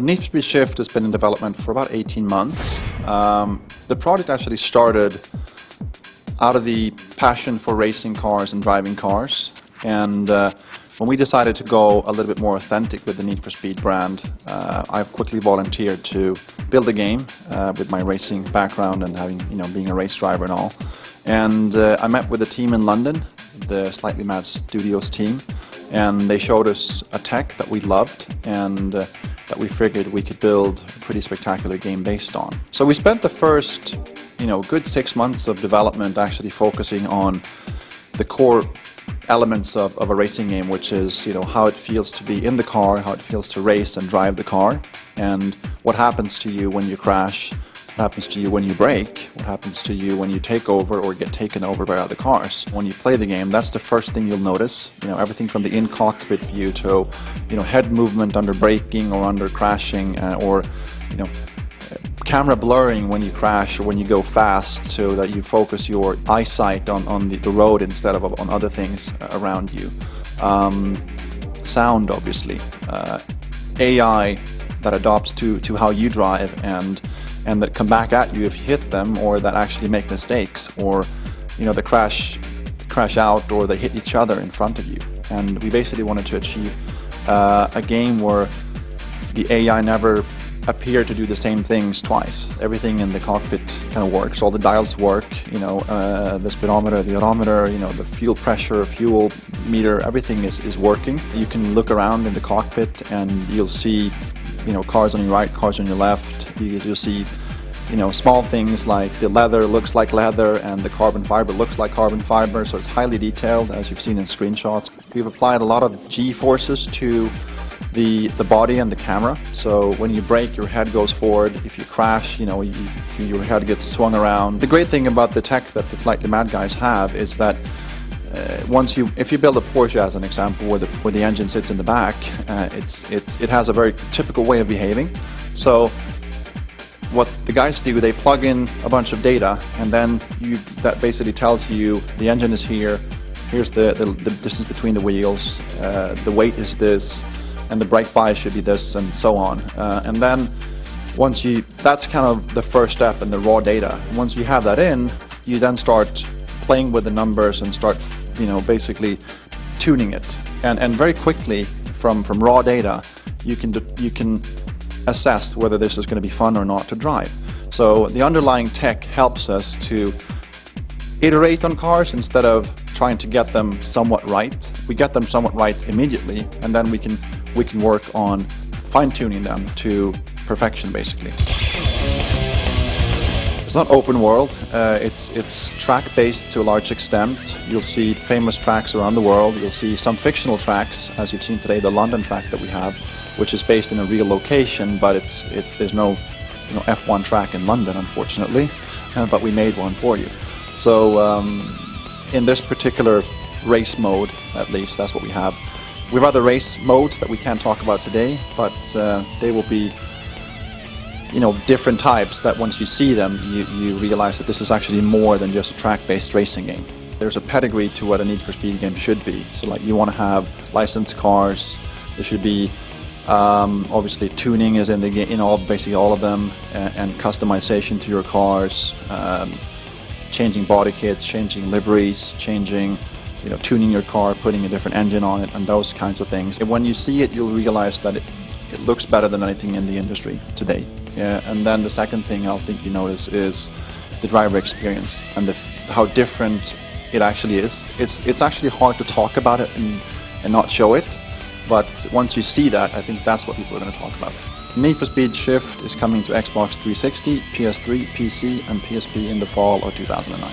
So Need for Speed Shift has been in development for about 18 months. The project actually started out of the passion for racing cars and driving cars. And when we decided to go a little bit more authentic with the Need for Speed brand, I quickly volunteered to build a game with my racing background and having, being a race driver and all. And I met with a team in London, the Slightly Mad Studios team, and they showed us a tech that we loved and that we figured we could build a pretty spectacular game based on. So we spent the first, good 6 months of development actually focusing on the core elements of a racing game, which is, how it feels to be in the car, how it feels to race and drive the car, and what happens to you when you crash, what happens to you when you brake, what happens to you when you take over or get taken over by other cars. When you play the game, that's the first thing you'll notice. Everything from the in-cockpit view to, head movement under braking or under crashing, or, camera blurring when you crash or when you go fast, so that you focus your eyesight on the road instead of on other things around you. Sound, obviously. AI that adapts to how you drive and that come back at you if you hit them, or that actually make mistakes, or they crash out, or they hit each other in front of you. And we basically wanted to achieve a game where the AI never appear to do the same things twice. Everything in the cockpit kind of works. All the dials work. The speedometer, the odometer, the fuel pressure, fuel meter. Everything is working. You can look around in the cockpit and you'll see, cars on your right, cars on your left. You'll see, small things like the leather looks like leather and the carbon fiber looks like carbon fiber. So it's highly detailed, as you've seen in screenshots. We've applied a lot of G-forces to the body and the camera. So when you brake, your head goes forward. If you crash, your head gets swung around. The great thing about the tech that the Slightly Mad guys have is that if you build a Porsche as an example, where the engine sits in the back, it has a very typical way of behaving. So what the guys do, they plug in a bunch of data, and then that basically tells you the engine is here, here's the distance between the wheels, the weight is this, and the brake bias should be this, and so on. And then that's kind of the first step in the raw data. Once you have that in, you then start playing with the numbers and start, basically tuning it. And very quickly, from raw data, you can assess whether this is going to be fun or not to drive. So the underlying tech helps us to iterate on cars instead of trying to get them somewhat right. We get them somewhat right immediately, and then we can work on fine-tuning them to perfection, basically. It's not open world. It's track-based to a large extent. You'll see famous tracks around the world. You'll see some fictional tracks, as you've seen today, the London track that we have, which is based in a real location, but there's no F1 track in London, unfortunately, but we made one for you. So in this particular race mode, at least, that's what we have. We have other race modes that we can't talk about today, but they will be, different types that once you see them, you realize that this is actually more than just a track-based racing game. There's a pedigree to what a Need for Speed game should be. So, like, you want to have licensed cars. There should be, obviously, tuning is in the game, basically all of them, and customization to your cars, changing body kits, changing liveries, tuning your car, putting a different engine on it, and those kinds of things. And when you see it, you'll realize that it looks better than anything in the industry today. Yeah, and then the second thing I think you notice is the driver experience and how different it actually is. It's actually hard to talk about it and not show it, but once you see that, I think that's what people are going to talk about. Need for Speed Shift is coming to Xbox 360, PS3, PC, and PSP in the fall of 2009.